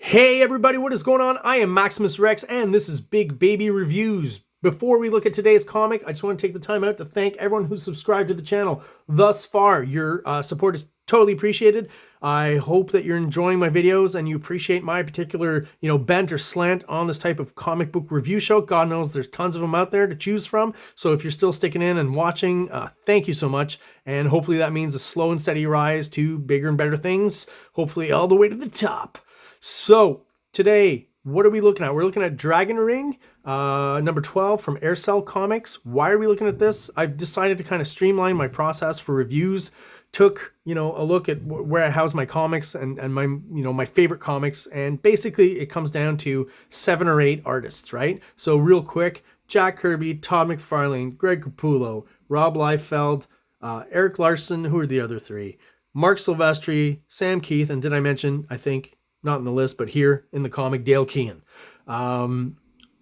Hey everybody, what is going on? I am Maximus Rex and this is Big Baby Reviews. Before we look at today's comic, I just want to take the time out to thank everyone who's subscribed to the channel thus far. Your support is totally appreciated. I hope that you're enjoying my videos and you appreciate my particular, bent or slant on this type of comic book review show. God knows there's tons of them out there to choose from. So if you're still sticking in and watching, thank you so much. And hopefully that means a slow and steady rise to bigger and better things. Hopefully all the way to the top. So today, what are we looking at? We're looking at Dragon Ring, number 12 from Aircel Comics. Why are we looking at this? I've decided to kind of streamline my process for reviews. Took, a look at where I house my comics and my, my favorite comics. And basically it comes down to 7 or 8 artists, right? So real quick, Jack Kirby, Todd McFarlane, Greg Capullo, Rob Liefeld, Eric Larson, who are the other 3? Mark Silvestri, Sam Keith, and did I mention, I think, not in the list, but here in the comic, Dale Keown.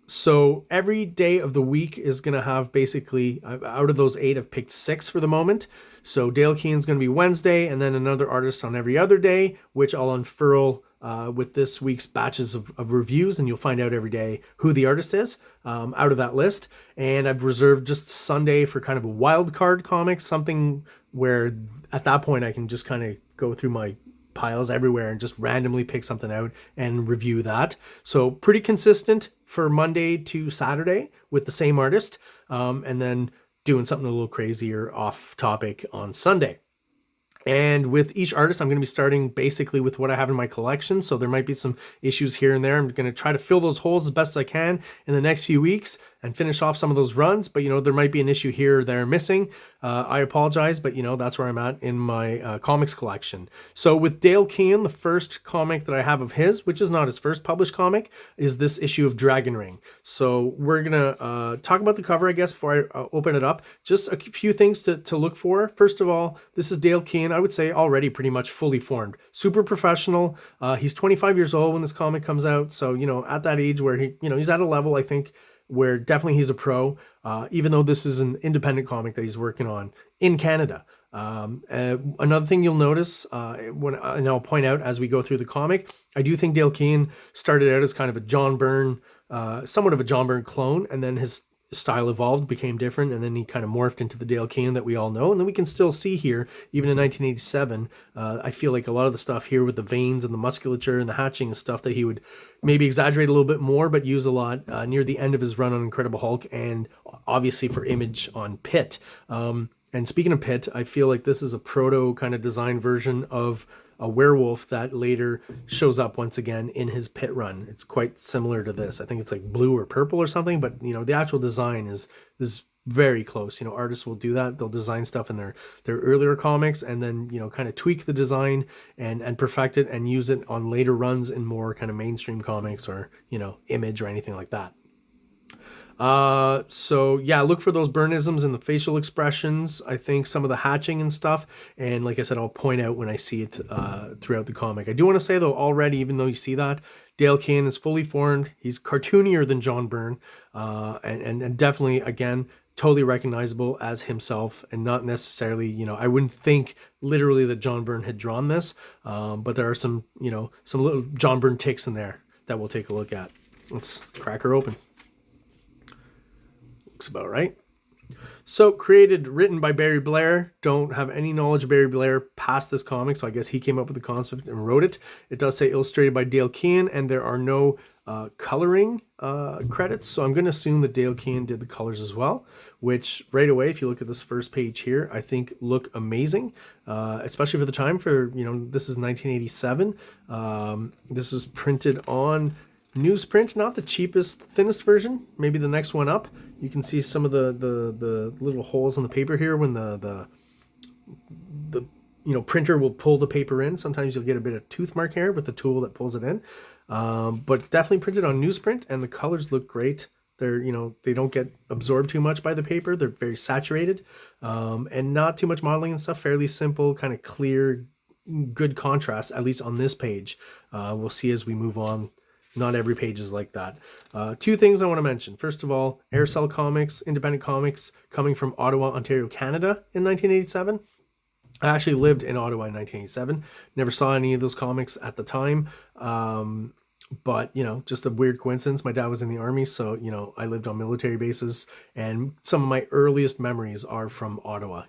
So every day of the week is going to have basically, out of those 8, I've picked 6 for the moment. So Dale Keown's going to be Wednesday, and then another artist on every other day, which I'll unfurl with this week's batches of reviews, and you'll find out every day who the artist is out of that list. And I've reserved just Sunday for kind of a wild card comic, something where at that point I can just kind of go through my piles everywhere and just randomly pick something out and review that. So pretty consistent for Monday to Saturday with the same artist, and then doing something a little crazier off topic on Sunday. And with each artist, I'm going to be starting basically with what I have in my collection. So there might be some issues here and there. I'm going to try to fill those holes as best as I can in the next few weeks and finish off some of those runs. But, there might be an issue here or there missing. I apologize, but, that's where I'm at in my comics collection. So with Dale Keown, the first comic that I have of his, which is not his first published comic, is this issue of Dragon Ring. So we're going to talk about the cover, I guess, before I open it up. Just a few things to look for. First of all, this is Dale Keown, I would say already pretty much fully formed. Super professional. He's 25 years old when this comic comes out. So, at that age where he's at a level, I think, where definitely he's a pro, even though this is an independent comic that he's working on in Canada. Another thing you'll notice, and I'll point out as we go through the comic, I do think Dale Keown started out as kind of a John Byrne, somewhat of a John Byrne clone, and then his style evolved, became different, and then he kind of morphed into the Dale Keown that we all know. And then we can still see here, even in 1987, I feel like a lot of the stuff here with the veins and the musculature and the hatching and stuff that he would maybe exaggerate a little bit more, but use a lot near the end of his run on Incredible Hulk, and obviously for Image on Pitt. And speaking of Pitt, I feel like this is a proto kind of design version of a werewolf that later shows up once again in his Pitt run. It's quite similar to this. I think it's like blue or purple or something, but the actual design is very close. Artists will do that. They'll design stuff in their earlier comics and then, kind of tweak the design and perfect it and use it on later runs in more kind of mainstream comics or, Image or anything like that. So yeah, look for those Byrnisms in the facial expressions. I think some of the hatching and stuff. And like I said, I'll point out when I see it, throughout the comic. I do want to say though, already, even though you see that, Dale Keown is fully formed. He's cartoonier than John Byrne, and definitely, again, totally recognizable as himself, and not necessarily, I wouldn't think literally that John Byrne had drawn this, but there are some, some little John Byrne ticks in there that we'll take a look at. Let's crack her open. Looks about right. So written by Barry Blair. Don't have any knowledge of Barry Blair past this comic, so I guess he came up with the concept and wrote it. It does say illustrated by Dale Keown, and there are no coloring credits, so I'm going to assume that Dale Keown did the colors as well, which right away, if you look at this first page here, I think look amazing, especially for the time. This is 1987. This is printed on newsprint, not the cheapest, thinnest version, maybe the next one up. You can see some of the little holes in the paper here when the printer will pull the paper in. Sometimes you'll get a bit of tooth mark here with the tool that pulls it in, but definitely printed on newsprint, and the colors look great. They're, they don't get absorbed too much by the paper. They're very saturated, and not too much modeling and stuff. Fairly simple, kind of clear, good contrast, at least on this page. We'll see as we move on. Not every page is like that. 2 things I want to mention. First of all, Aircel Comics, independent comics, coming from Ottawa, Ontario, Canada in 1987. I actually lived in Ottawa in 1987. Never saw any of those comics at the time. But just a weird coincidence. My dad was in the army, so I lived on military bases, and some of my earliest memories are from Ottawa.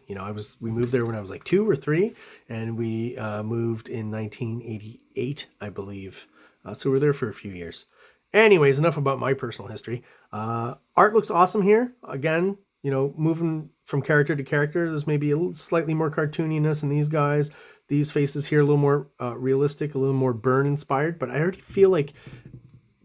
We moved there when I was like 2 or 3, and we moved in 1988, I believe. So we're there for a few years. Anyways, enough about my personal history. Art looks awesome here. Again, moving from character to character, there's maybe a slightly more cartooniness in these guys. These faces here a little more realistic, a little more Byrne inspired, but I already feel like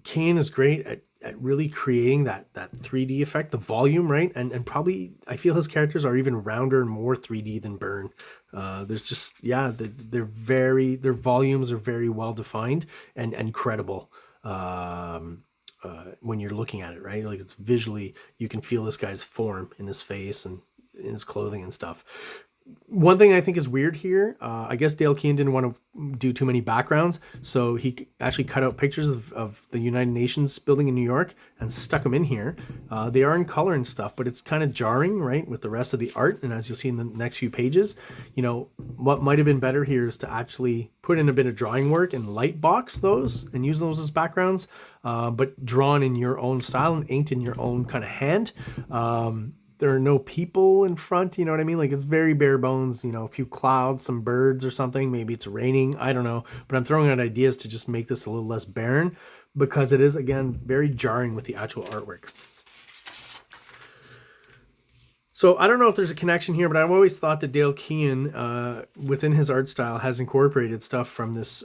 Keown is great at really creating that 3D effect, the volume, right? And probably I feel his characters are even rounder and more 3D than Byrne. There's just, yeah, their volumes are very well defined and credible. When you're looking at it, right? Like, it's visually, you can feel this guy's form in his face and in his clothing and stuff. One thing I think is weird here, I guess Dale Keown didn't want to do too many backgrounds, so he actually cut out pictures of the United Nations building in New York and stuck them in here. They are in color and stuff, but it's kind of jarring, right, with the rest of the art. And as you'll see in the next few pages, what might have been better here is to actually put in a bit of drawing work and light box those and use those as backgrounds, but drawn in your own style and inked in your own kind of hand. There are no people in front, you know what I mean? Like, it's very bare bones, a few clouds, some birds or something. Maybe it's raining, I don't know. But I'm throwing out ideas to just make this a little less barren, because it is, again, very jarring with the actual artwork. So I don't know if there's a connection here, but I've always thought that Dale Keown, within his art style, has incorporated stuff from this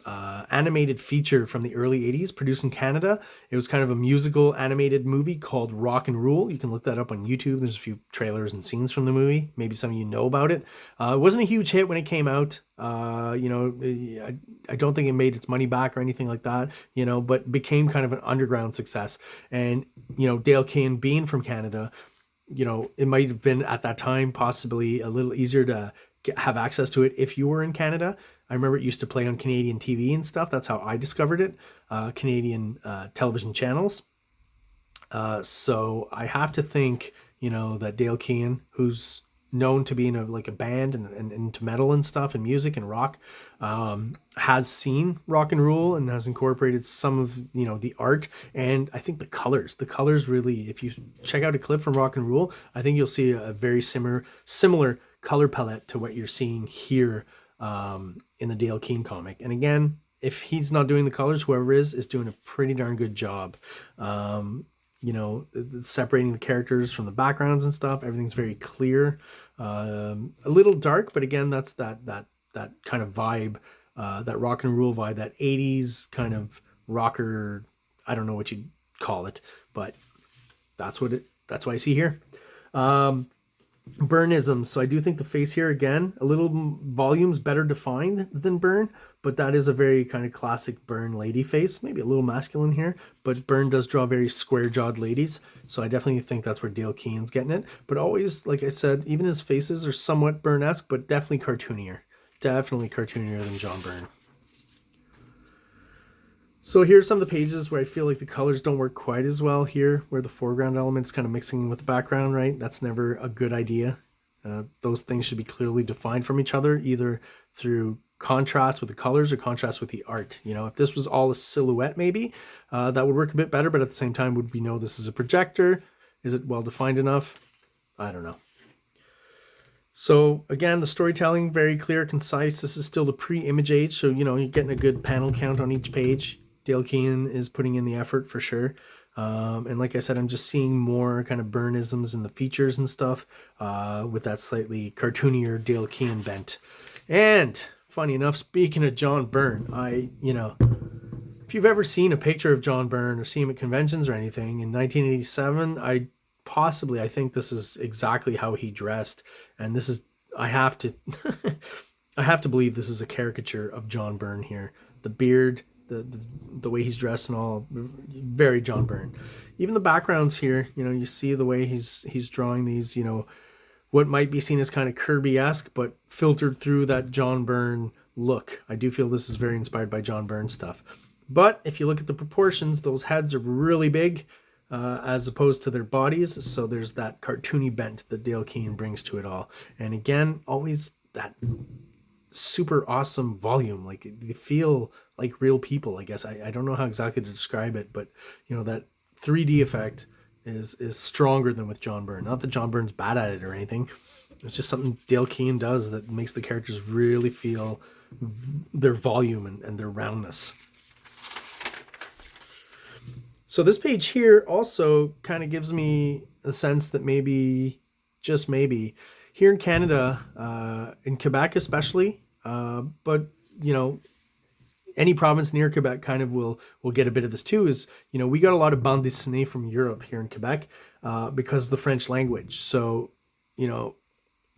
animated feature from the early 80s, produced in Canada. It was kind of a musical animated movie called Rock and Rule. You can look that up on YouTube. There's a few trailers and scenes from the movie. Maybe some of you know about it. It wasn't a huge hit when it came out. I don't think it made its money back or anything like that, but became kind of an underground success. And, Dale Keown being from Canada, it might have been at that time possibly a little easier to have access to it if you were in Canada. I remember it used to play on Canadian TV and stuff. That's how I discovered it, Canadian television channels. So I have to think, that Dale Keown, who's known to be in a band and into metal and stuff and music and rock, has seen Rock and Rule and has incorporated some of the art, and I think the colors really, if you check out a clip from Rock and Rule, I think you'll see a very similar color palette to what you're seeing here in the Dale Keown comic. And again, if he's not doing the colors, whoever is doing a pretty darn good job. Separating the characters from the backgrounds and stuff. Everything's very clear, a little dark, but again, that's that kind of vibe, that Rock and Rule vibe, that 80s kind of rocker. I don't know what you'd call it, but that's what I see here. Byrneisms. So I do think the face here, again, a little volumes better defined than Byrne, but that is a very kind of classic Byrne lady face, maybe a little masculine here, but Byrne does draw very square-jawed ladies, so I definitely think that's where Dale Keown's getting it. But always, like I said, even his faces are somewhat Byrne-esque, but definitely cartoonier than John Byrne. So here's some of the pages where I feel like the colors don't work quite as well here, where the foreground element's kind of mixing with the background, right? That's never a good idea. Those things should be clearly defined from each other, either through contrast with the colors or contrast with the art. If this was all a silhouette, maybe that would work a bit better, but at the same time, would we know this is a projector? Is it well defined enough? I don't know. So again, the storytelling, very clear, concise. This is still the pre-image age, so you're getting a good panel count on each page. Dale Keown is putting in the effort for sure. And like I said, I'm just seeing more kind of Byrneisms in the features and stuff, with that slightly cartoonier Dale Keown bent. And funny enough, speaking of John Byrne, if you've ever seen a picture of John Byrne or seen him at conventions or anything in 1987, I think this is exactly how he dressed. And this is, I have to believe this is a caricature of John Byrne here. The beard, the way he's dressed and all, very John Byrne. Even the backgrounds here, you see the way he's drawing these, what might be seen as kind of Kirby-esque, but filtered through that John Byrne look. I do feel this is very inspired by John Byrne stuff. But if you look at the proportions, those heads are really big, as opposed to their bodies. So there's that cartoony bent that Dale Keown brings to it all. And again, always that super awesome volume. Like, you feel like real people, I guess. I don't know how exactly to describe it, but you know, that 3D effect is stronger than with John Byrne. Not that John Byrne's bad at it or anything. It's just something Dale Keown does that makes the characters really feel their volume and their roundness. So this page here also kind of gives me a sense that maybe, just maybe, here in Canada, in Quebec especially, but you know, any province near Quebec kind of will get a bit of this too, is, you know, we got a lot of bande dessinée from Europe here in Quebec because of the French language. So, you know,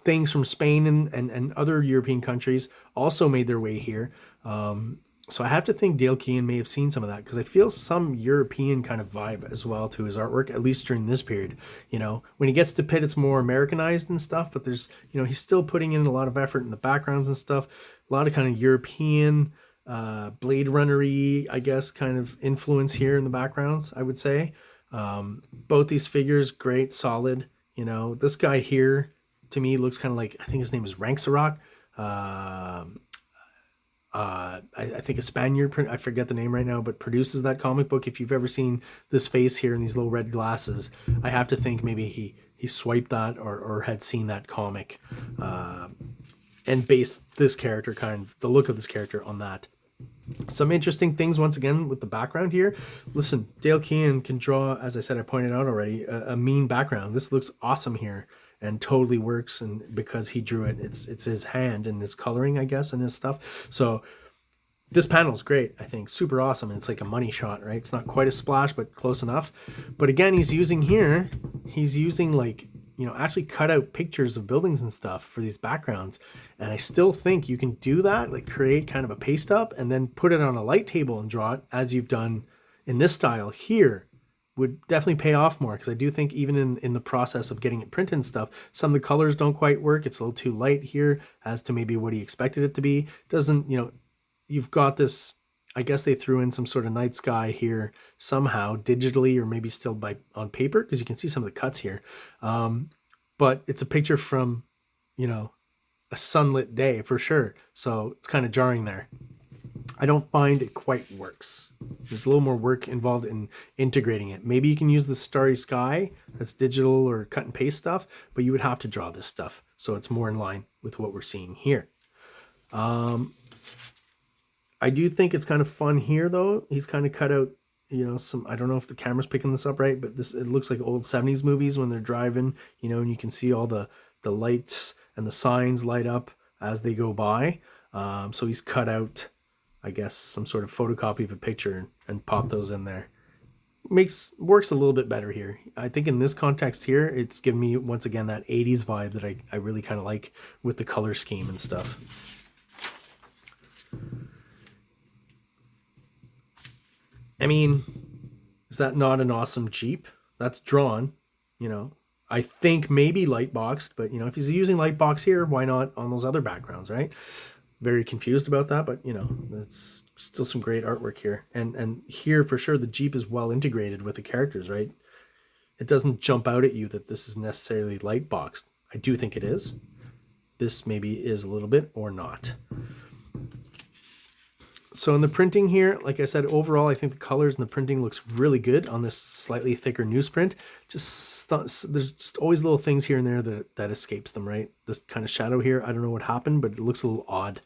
things from Spain and other European countries also made their way here. So I have to think Dale Keown may have seen some of that, because I feel some European kind of vibe as well to his artwork, at least during this period. You know, when he gets to Pitt, it's more Americanized and stuff, but there's, you know, he's still putting in a lot of effort in the backgrounds and stuff. A lot of kind of European, Blade Runner-y, I guess, kind of influence here in the backgrounds, I would say. Both these figures, great, solid. You know, this guy here, to me, looks kind of like, I think his name is Ranksarok. I think a Spaniard, I forget the name right now, but produces that comic book. If you've ever seen this face here and these little red glasses, I have to think maybe he swiped that or had seen that comic and based this character, kind of the look of this character, on that. Some interesting things once again with the background here. Listen, Dale Keown can draw, as I said, I pointed out already, a mean background. This looks awesome here and totally works, and because he drew it, it's his hand and his coloring, I guess, and his stuff. So this panel is great, I think, super awesome. And it's like a money shot, right? It's not quite a splash, but close enough. But again, he's using like, you know, actually cut out pictures of buildings and stuff for these backgrounds. And I still think you can do that, like create kind of a paste up and then put it on a light table and draw it as you've done in this style here. Would definitely pay off more, because I do think even in the process of getting it printed and stuff, some of the colors don't quite work. It's a little too light here as to maybe what he expected it to be. Doesn't, you know, you've got this, I guess they threw in some sort of night sky here somehow digitally, or maybe still on paper, because you can see some of the cuts here. But it's a picture from, you know, a sunlit day for sure. So it's kind of jarring there. I don't find it quite works. There's a little more work involved in integrating it. Maybe you can use the starry sky that's digital or cut and paste stuff, but you would have to draw this stuff so it's more in line with what we're seeing here. I do think it's kind of fun here though. He's kind of cut out, you know, some, I don't know if the camera's picking this up right, but it looks like old 70s movies when they're driving, you know, and you can see all the lights and the signs light up as they go by. So he's cut out, I guess, some sort of photocopy of a picture and pop those in there. Works a little bit better here. I think in this context here, it's given me, once again, that 80s vibe that I really kind of like with the color scheme and stuff. I mean, is that not an awesome Jeep? That's drawn, you know. I think maybe light boxed, but, you know, if he's using light box here, why not on those other backgrounds, right? Very confused about that, but, you know, it's still some great artwork here. And here, for sure, the Jeep is well integrated with the characters, right? It doesn't jump out at you that this is necessarily light boxed. I do think it is. This maybe is a little bit or not. So in the printing here, like I said, overall, I think the colors and the printing looks really good on this slightly thicker newsprint. There's just always little things here and there that escapes them, right? This kind of shadow here, I don't know what happened, but it looks a little odd.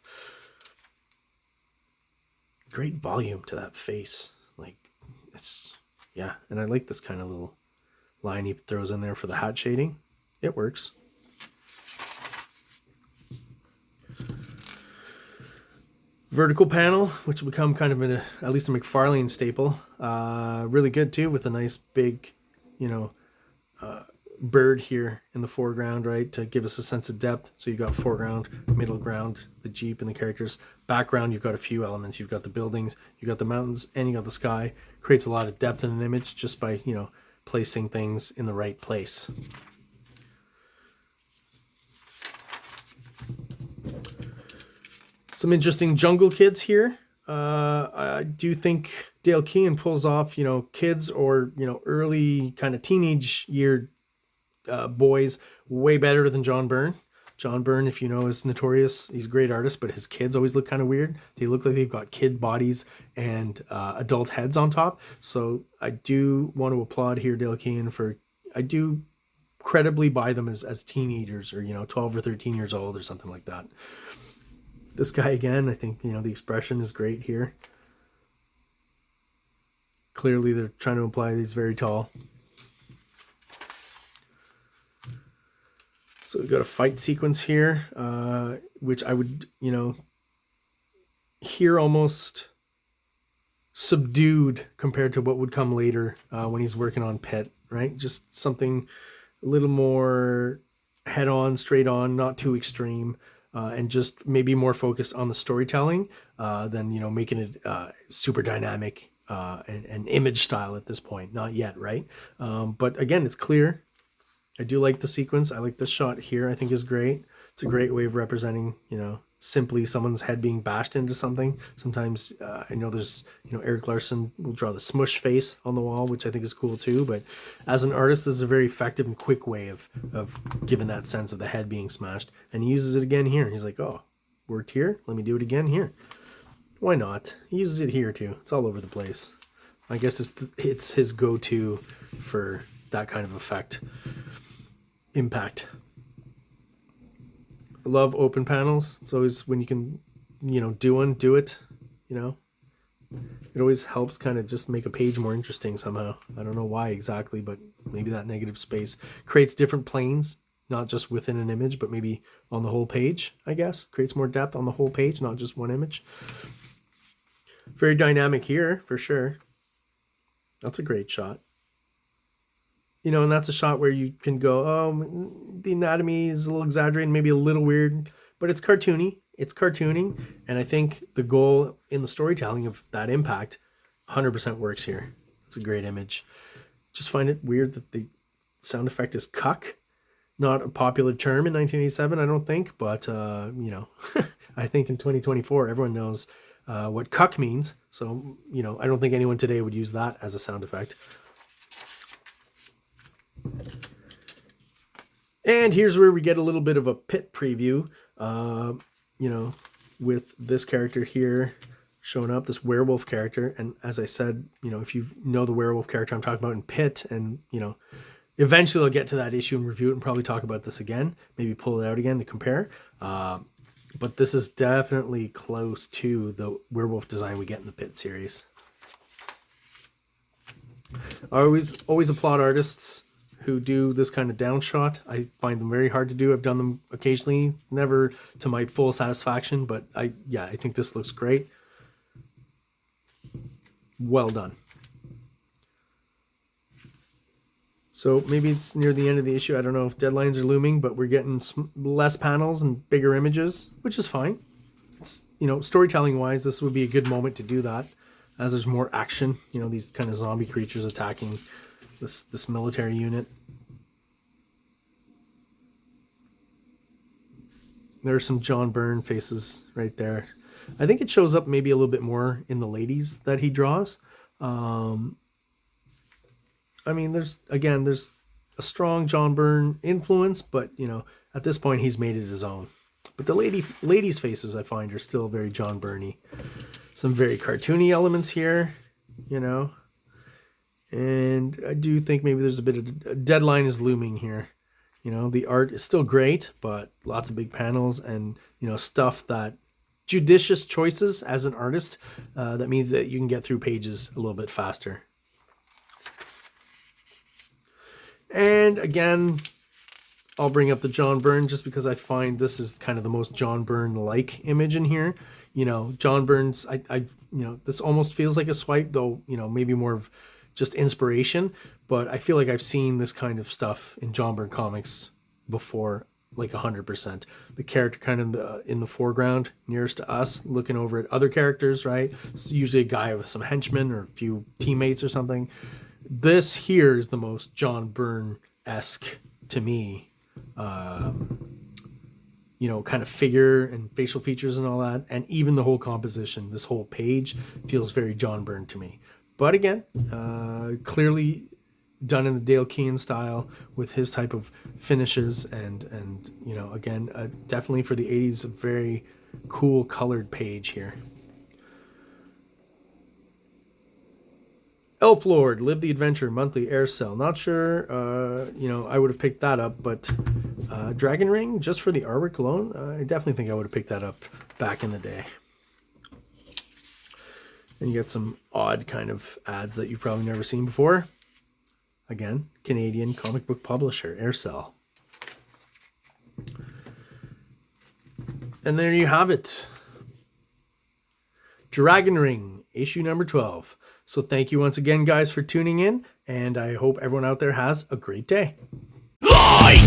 Great volume to that face. Like, it's, yeah. And I like this kind of little line he throws in there for the hat shading. It works. Vertical panel, which will become kind of at least a McFarlane staple. Really good too, with a nice big, you know, bird here in the foreground, right, to give us a sense of depth. So you've got foreground, middle ground, the Jeep and the characters. Background, you've got a few elements. You've got the buildings, you've got the mountains, and you got the sky. Creates a lot of depth in an image just by, you know, placing things in the right place. Some interesting jungle kids here. I do think Dale Keown pulls off, you know, kids or, you know, early kind of teenage year boys way better than John Byrne. John Byrne, if you know, is notorious. He's a great artist, but his kids always look kind of weird. They look like they've got kid bodies and adult heads on top. So I do want to applaud here Dale Keown for, I do credibly buy them as teenagers, or 12 or 13 years old or something like that. This guy again, I think the expression is great here. Clearly they're trying to imply he's very tall. So we've got a fight sequence here, which I would hear almost subdued compared to what would come later when he's working on Pitt, right? Just something a little more head on, straight on, not too extreme, and just maybe more focused on the storytelling than making it super dynamic and image style at this point. Not yet, right? But again, it's clear. I do like the sequence. I like this shot here. I think is great. It's a great way of representing, simply someone's head being bashed into something. Sometimes I know there's, Eric Larson will draw the smush face on the wall, which I think is cool too. But as an artist, this is a very effective and quick way of giving that sense of the head being smashed. And he uses it again here. He's like, oh, worked here. Let me do it again here. Why not? He uses it here too. It's all over the place. I guess it's his go-to for that kind of effect. Impact. I love open panels. It's always when you can, do it, it always helps kind of just make a page more interesting somehow. I don't know why exactly, but maybe that negative space creates different planes, not just within an image, but maybe on the whole page, I guess. Creates more depth on the whole page, not just one image. Very dynamic here, for sure. That's a great shot. And that's a shot where you can go, oh, the anatomy is a little exaggerated, maybe a little weird, but it's cartoony. It's cartooning. And I think the goal in the storytelling of that impact 100% works here. It's a great image. Just find it weird that the sound effect is cuck. Not a popular term in 1987, I don't think, but, I think in 2024, everyone knows what cuck means. So, I don't think anyone today would use that as a sound effect. And here's where we get a little bit of a Pitt preview, with this character here showing up, this werewolf character. And as I said, if you know the werewolf character I'm talking about in Pitt, and, eventually I'll get to that issue and review it and probably talk about this again, maybe pull it out again to compare. But this is definitely close to the werewolf design we get in the Pitt series. I always applaud artists who do this kind of down shot. I find them very hard to do. I've done them occasionally, never to my full satisfaction, but I think this looks great. Well done. So maybe it's near the end of the issue. I don't know if deadlines are looming, but we're getting less panels and bigger images, which is fine. It's, storytelling wise, this would be a good moment to do that, as there's more action, these kind of zombie creatures attacking this military unit. There's some John Byrne faces right there. I think it shows up maybe a little bit more in the ladies that he draws. There's a strong John Byrne influence, but at this point he's made it his own. But the ladies' faces I find are still very John Byrne-y. Some very cartoony elements here, And I do think maybe there's a bit of a deadline is looming here. The art is still great, but lots of big panels and, stuff that judicious choices as an artist. That means that you can get through pages a little bit faster. And again, I'll bring up the John Byrne just because I find this is kind of the most John Byrne-like image in here. John Byrne's, this almost feels like a swipe, though, maybe more of just inspiration, but I feel like I've seen this kind of stuff in John Byrne comics before, like 100%. The character kind of in the foreground, nearest to us, looking over at other characters, right? It's usually a guy with some henchmen or a few teammates or something. This here is the most John Byrne-esque to me, kind of figure and facial features and all that. And even the whole composition, this whole page feels very John Byrne to me. But again, clearly done in the Dale Keown style with his type of finishes, and you know, again, definitely for the 80s, a very cool colored page here. Elf Lord, Live the Adventure, monthly Aircel. Not sure, you know, I would have picked that up, but Dragon Ring, just for the artwork alone, I definitely think I would have picked that up back in the day. And you get some odd kind of ads that you've probably never seen before. Again, Canadian comic book publisher, Aircel. And there you have it. Dragon Ring, issue number 12. So thank you once again, guys, for tuning in, and I hope everyone out there has a great day. Like,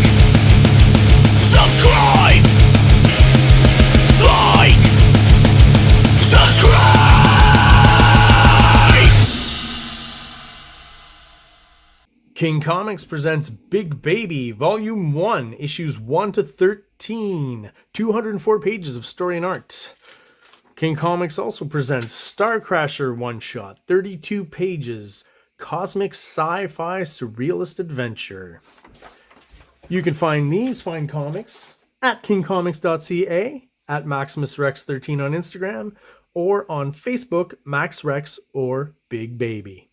subscribe, like, subscribe. King Comics presents Big Baby, Volume 1, Issues 1 to 13, 204 pages of story and art. King Comics also presents Star Crasher one-shot, 32 pages, cosmic sci-fi surrealist adventure. You can find these fine comics at kingcomics.ca, at MaximusRex13 on Instagram, or on Facebook, MaxRex or Big Baby.